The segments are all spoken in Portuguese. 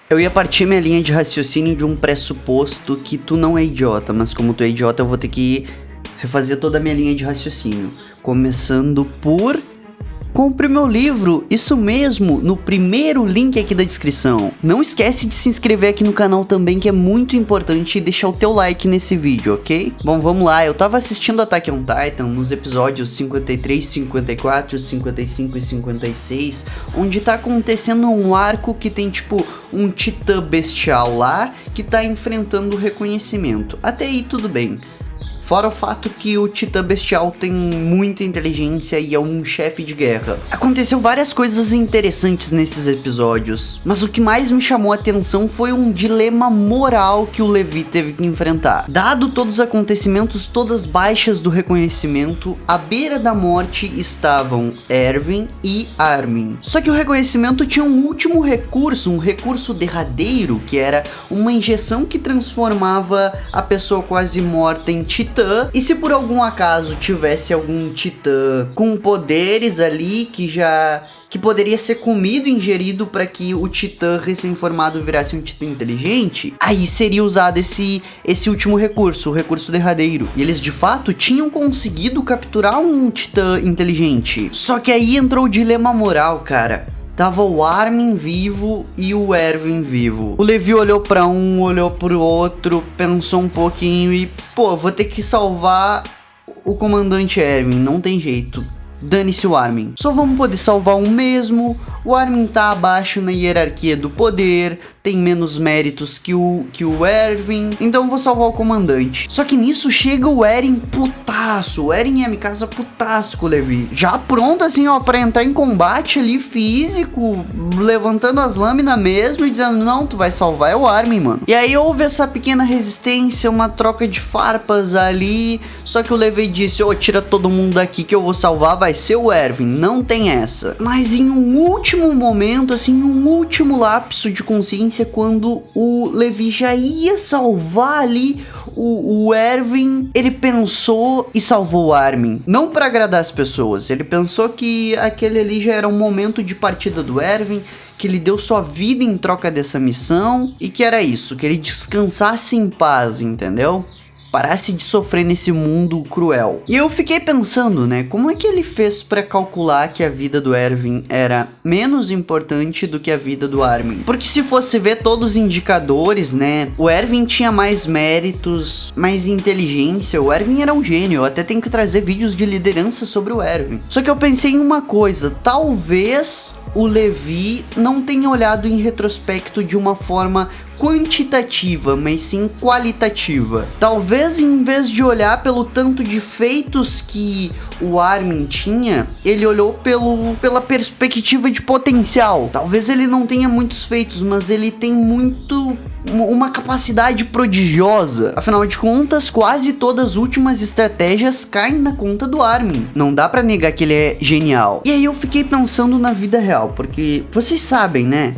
Eu ia partir minha linha de raciocínio de um pressuposto que tu não é idiota, mas como tu é idiota eu vou ter que refazer toda a minha linha de raciocínio. Começando por... compre meu livro, isso mesmo, no primeiro link aqui da descrição. Não esquece de se inscrever aqui no canal também, que é muito importante, e deixar o teu like nesse vídeo, ok? Bom, vamos lá, eu tava assistindo Attack on Titan nos episódios 53, 54, 55 e 56, onde tá acontecendo um arco que tem tipo um titã bestial lá, que tá enfrentando o reconhecimento. Até aí tudo bem. Fora o fato que o Titã Bestial tem muita inteligência e é um chefe de guerra. Aconteceu várias coisas interessantes nesses episódios, mas o que mais me chamou a atenção foi um dilema moral que o Levi teve que enfrentar. Dado todos os acontecimentos, todas as baixas do reconhecimento, à beira da morte estavam Erwin e Armin. Só que o reconhecimento tinha um último recurso, um recurso derradeiro, que era uma injeção que transformava a pessoa quase morta em Titã. E se por algum acaso tivesse algum titã com poderes ali que poderia ser comido, ingerido para que o titã recém-formado virasse um titã inteligente, aí seria usado esse último recurso, o recurso derradeiro. E eles de fato tinham conseguido capturar um titã inteligente. Só que aí entrou o dilema moral, cara. Tava o Armin vivo e o Erwin vivo. O Levi olhou pra um, olhou pro outro, pensou um pouquinho e... pô, vou ter que salvar o comandante Erwin, não tem jeito. Dane-se o Armin. Só vamos poder salvar um mesmo. O Armin tá abaixo na hierarquia do poder, tem menos méritos que o Erwin, então vou salvar o comandante. Só que nisso chega o Eren putaço. O Eren ia me casa putaço com o Levi. Já pronto assim, ó, pra entrar em combate ali físico, levantando as lâminas mesmo e dizendo, não, tu vai salvar é o Armin, mano. E aí houve essa pequena resistência, uma troca de farpas ali, só que o Levi disse, ô, tira todo mundo daqui que eu vou salvar, vai ser o Erwin, não tem essa. Mas em um último momento, assim, um último lapso de consciência, quando o Levi já ia salvar ali o Erwin, ele pensou e salvou o Armin. Não para agradar as pessoas, ele pensou que aquele ali já era um momento de partida do Erwin, que ele deu sua vida em troca dessa missão, e que era isso, que ele descansasse em paz, entendeu? Parasse de sofrer nesse mundo cruel. E eu fiquei pensando, né, como é que ele fez pra calcular que a vida do Erwin era menos importante do que a vida do Armin? Porque se fosse ver todos os indicadores, né, o Erwin tinha mais méritos, mais inteligência, o Erwin era um gênio, eu até tenho que trazer vídeos de liderança sobre o Erwin. Só que eu pensei em uma coisa, talvez o Levi não tenha olhado em retrospecto de uma forma quantitativa, mas sim qualitativa. Talvez em vez de olhar pelo tanto de feitos que o Armin tinha, ele olhou pela perspectiva de potencial. Talvez ele não tenha muitos feitos, mas ele tem uma capacidade prodigiosa. Afinal de contas, quase todas as últimas estratégias caem na conta do Armin. Não dá pra negar que ele é genial. E aí eu fiquei pensando na vida real, porque vocês sabem, né?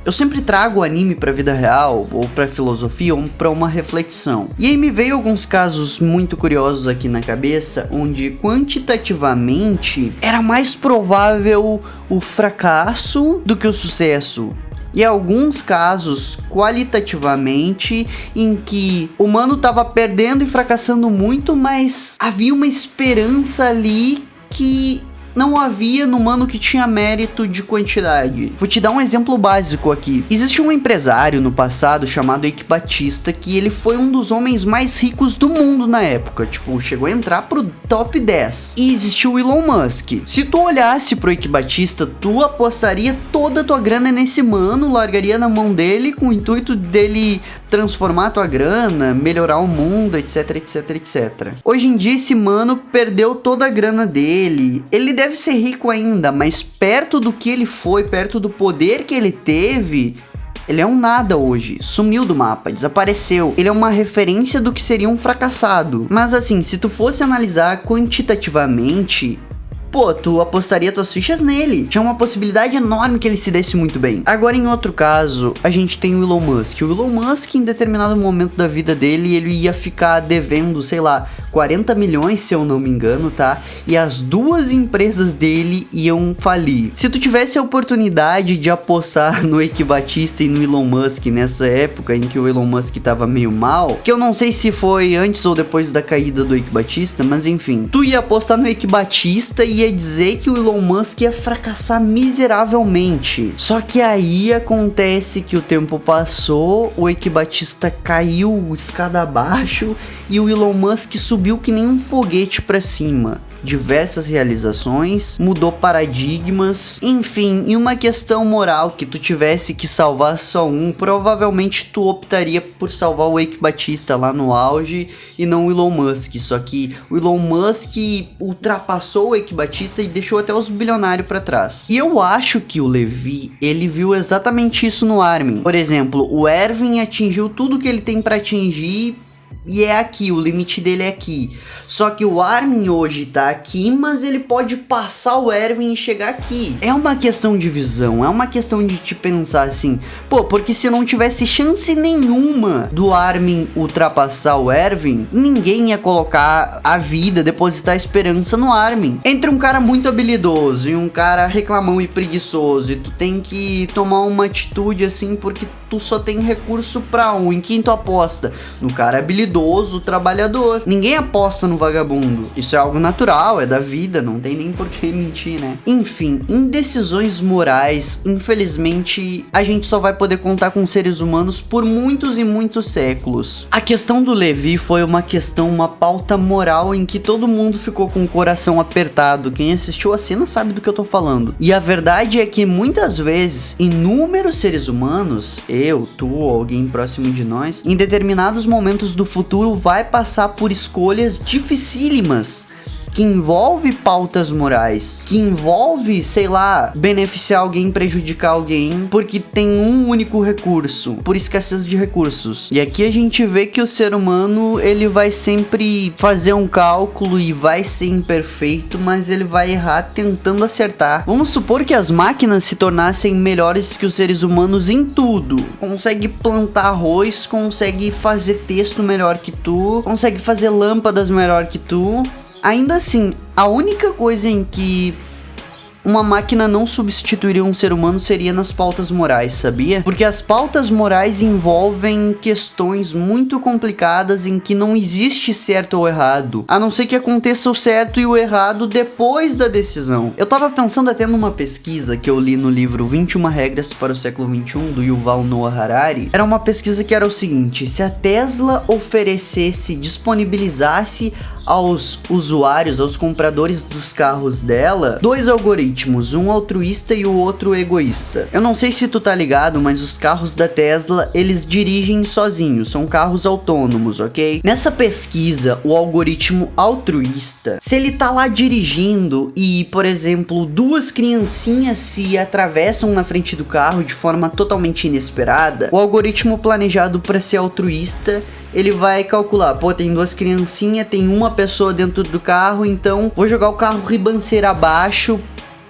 Eu sempre trago o anime pra vida real, ou pra filosofia, ou pra uma reflexão. E aí me veio alguns casos muito curiosos aqui na cabeça, onde quantitativamente era mais provável o fracasso do que o sucesso. E alguns casos, qualitativamente, em que o mano tava perdendo e fracassando muito, mas havia uma esperança ali que não havia no mano que tinha mérito de quantidade. Vou te dar um exemplo básico aqui. Existe um empresário no passado chamado Eike Batista, que ele foi um dos homens mais ricos do mundo na época. Tipo, chegou a entrar pro top 10. E existiu o Elon Musk. Se tu olhasse pro Eike Batista, tu apostaria toda a tua grana nesse mano, largaria na mão dele com o intuito dele transformar a tua grana, melhorar o mundo, etc, etc, etc. Hoje em dia esse mano perdeu toda a grana dele. Ele deve ser rico ainda, mas perto do que ele foi, perto do poder que ele teve, ele é um nada hoje, sumiu do mapa, desapareceu. Ele é uma referência do que seria um fracassado. Mas assim, se tu fosse analisar quantitativamente, pô, tu apostaria tuas fichas nele. Tinha uma possibilidade enorme que ele se desse muito bem. Agora, em outro caso, a gente tem o Elon Musk. O Elon Musk, em determinado momento da vida dele, ele ia ficar devendo, sei lá, 40 milhões, se eu não me engano, tá? E as duas empresas dele iam falir. Se tu tivesse a oportunidade de apostar no Eike Batista e no Elon Musk nessa época em que o Elon Musk tava meio mal, que eu não sei se foi antes ou depois da caída do Eike Batista, mas enfim, tu ia apostar no Eike Batista e ia dizer que o Elon Musk ia fracassar miseravelmente. Só que aí acontece que o tempo passou, o Eike Batista caiu escada abaixo e o Elon Musk subiu que nem um foguete pra cima. Diversas realizações, mudou paradigmas, enfim, em uma questão moral que tu tivesse que salvar só um, provavelmente tu optaria por salvar o Eike Batista lá no auge e não o Elon Musk, só que o Elon Musk ultrapassou o Eike Batista e deixou até os bilionários pra trás. E eu acho que o Levi, ele viu exatamente isso no Armin. Por exemplo, o Erwin atingiu tudo que ele tem pra atingir e é aqui, o limite dele é aqui. Só que o Armin hoje tá aqui, mas ele pode passar o Erwin e chegar aqui. É uma questão de visão, é uma questão de te pensar assim, pô, porque se não tivesse chance nenhuma do Armin ultrapassar o Erwin, ninguém ia colocar a vida, depositar a esperança no Armin. Entre um cara muito habilidoso e um cara reclamão e preguiçoso, e tu tem que tomar uma atitude assim porque tu só tem recurso pra um. Em quem tu aposta? No cara habilidoso, trabalhador. Ninguém aposta no vagabundo. Isso é algo natural, é da vida, não tem nem por que mentir, né? Enfim, em decisões morais, infelizmente, a gente só vai poder contar com seres humanos por muitos e muitos séculos. A questão do Levi foi uma questão, uma pauta moral em que todo mundo ficou com o coração apertado. Quem assistiu a cena sabe do que eu tô falando. E a verdade é que muitas vezes, inúmeros seres humanos, eu, tu, alguém próximo de nós, em determinados momentos do futuro vai passar por escolhas dificílimas, que envolve pautas morais, que envolve, sei lá, beneficiar alguém, prejudicar alguém, porque tem um único recurso, por escassez de recursos. E aqui a gente vê que o ser humano, ele vai sempre fazer um cálculo e vai ser imperfeito, mas ele vai errar tentando acertar. Vamos supor que as máquinas se tornassem melhores que os seres humanos em tudo. Consegue plantar arroz, consegue fazer texto melhor que tu, consegue fazer lâmpadas melhor que tu. Ainda assim, a única coisa em que uma máquina não substituiria um ser humano seria nas pautas morais, sabia? Porque as pautas morais envolvem questões muito complicadas em que não existe certo ou errado, a não ser que aconteça o certo e o errado depois da decisão. Eu tava pensando até numa pesquisa que eu li no livro 21 Regras para o Século XXI, do Yuval Noah Harari. Era uma pesquisa que era o seguinte: se a Tesla disponibilizasse aos usuários, aos compradores dos carros dela, dois algoritmos, um altruísta e o outro egoísta. Eu não sei se tu tá ligado, mas os carros da Tesla, eles dirigem sozinhos, são carros autônomos, ok? Nessa pesquisa, o algoritmo altruísta, se ele tá lá dirigindo e, por exemplo, duas criancinhas se atravessam na frente do carro de forma totalmente inesperada, o algoritmo planejado para ser altruísta, ele vai calcular, pô, tem duas criancinhas, tem uma pessoa dentro do carro, então vou jogar o carro ribanceira abaixo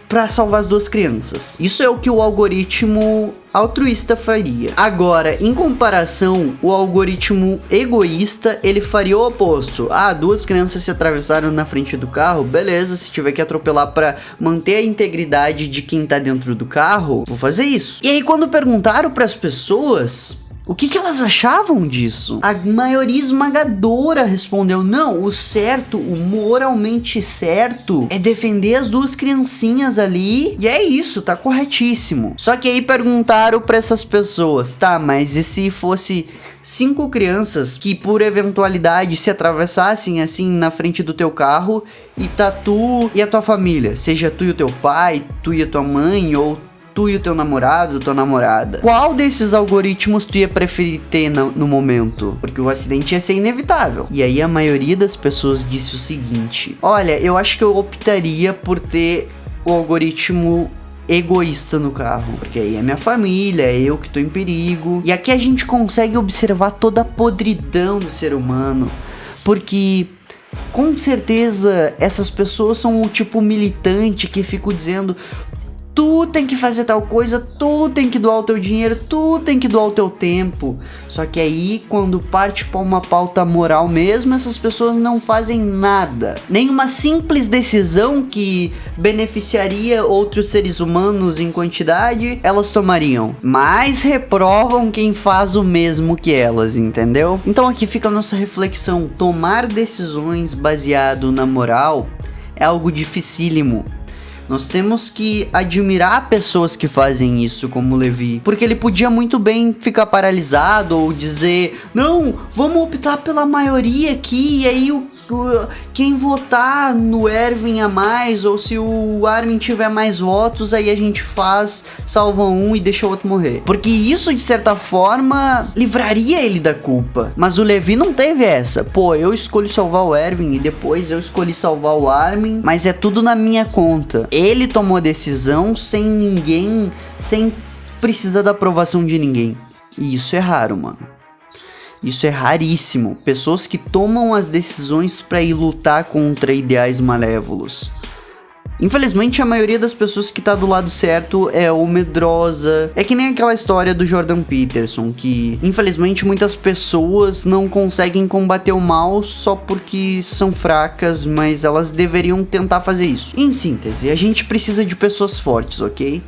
pra salvar as duas crianças. Isso é o que o algoritmo altruísta faria. Agora, em comparação, o algoritmo egoísta, ele faria o oposto. Ah, duas crianças se atravessaram na frente do carro, beleza, se tiver que atropelar pra manter a integridade de quem tá dentro do carro, vou fazer isso. E aí, quando perguntaram pras pessoas o que elas achavam disso, a maioria esmagadora respondeu: não, o certo, o moralmente certo é defender as duas criancinhas ali, e é isso, tá corretíssimo. Só que aí perguntaram pra essas pessoas: tá, mas e se fosse 5 crianças que por eventualidade se atravessassem assim na frente do teu carro e tá tu e a tua família, seja tu e o teu pai, tu e a tua mãe, ou tu e o teu namorado, tua namorada, qual desses algoritmos tu ia preferir ter no momento? Porque o acidente ia ser inevitável. E aí a maioria das pessoas disse o seguinte: olha, eu acho que eu optaria por ter o algoritmo egoísta no carro, porque aí é minha família, é eu que tô em perigo. E aqui a gente consegue observar toda a podridão do ser humano, porque Com certeza, essas pessoas são o tipo militante que fica dizendo: tu tem que fazer tal coisa, tu tem que doar o teu dinheiro, tu tem que doar o teu tempo. Só que aí, quando parte para uma pauta moral mesmo, essas pessoas não fazem nada. Nenhuma simples decisão que beneficiaria outros seres humanos em quantidade, elas tomariam. Mas reprovam quem faz o mesmo que elas, entendeu? Então aqui fica a nossa reflexão. Tomar decisões baseado na moral é algo dificílimo. Nós temos que admirar pessoas que fazem isso, como o Levi. Porque ele podia muito bem ficar paralisado ou dizer: não, vamos optar pela maioria aqui, e aí quem votar no Erwin a mais, ou se o Armin tiver mais votos, aí a gente salva um e deixa o outro morrer. Porque isso, de certa forma, livraria ele da culpa. Mas o Levi não teve essa. Pô, eu escolhi salvar o Erwin e depois eu escolhi salvar o Armin, mas é tudo na minha conta. Ele tomou a decisão sem precisar da aprovação de ninguém. E isso é raro, mano. Isso é raríssimo. Pessoas que tomam as decisões pra ir lutar contra ideais malévolos. Infelizmente, a maioria das pessoas que tá do lado certo é ou medrosa. É que nem aquela história do Jordan Peterson, que infelizmente muitas pessoas não conseguem combater o mal só porque são fracas, mas elas deveriam tentar fazer isso. Em síntese, a gente precisa de pessoas fortes, ok?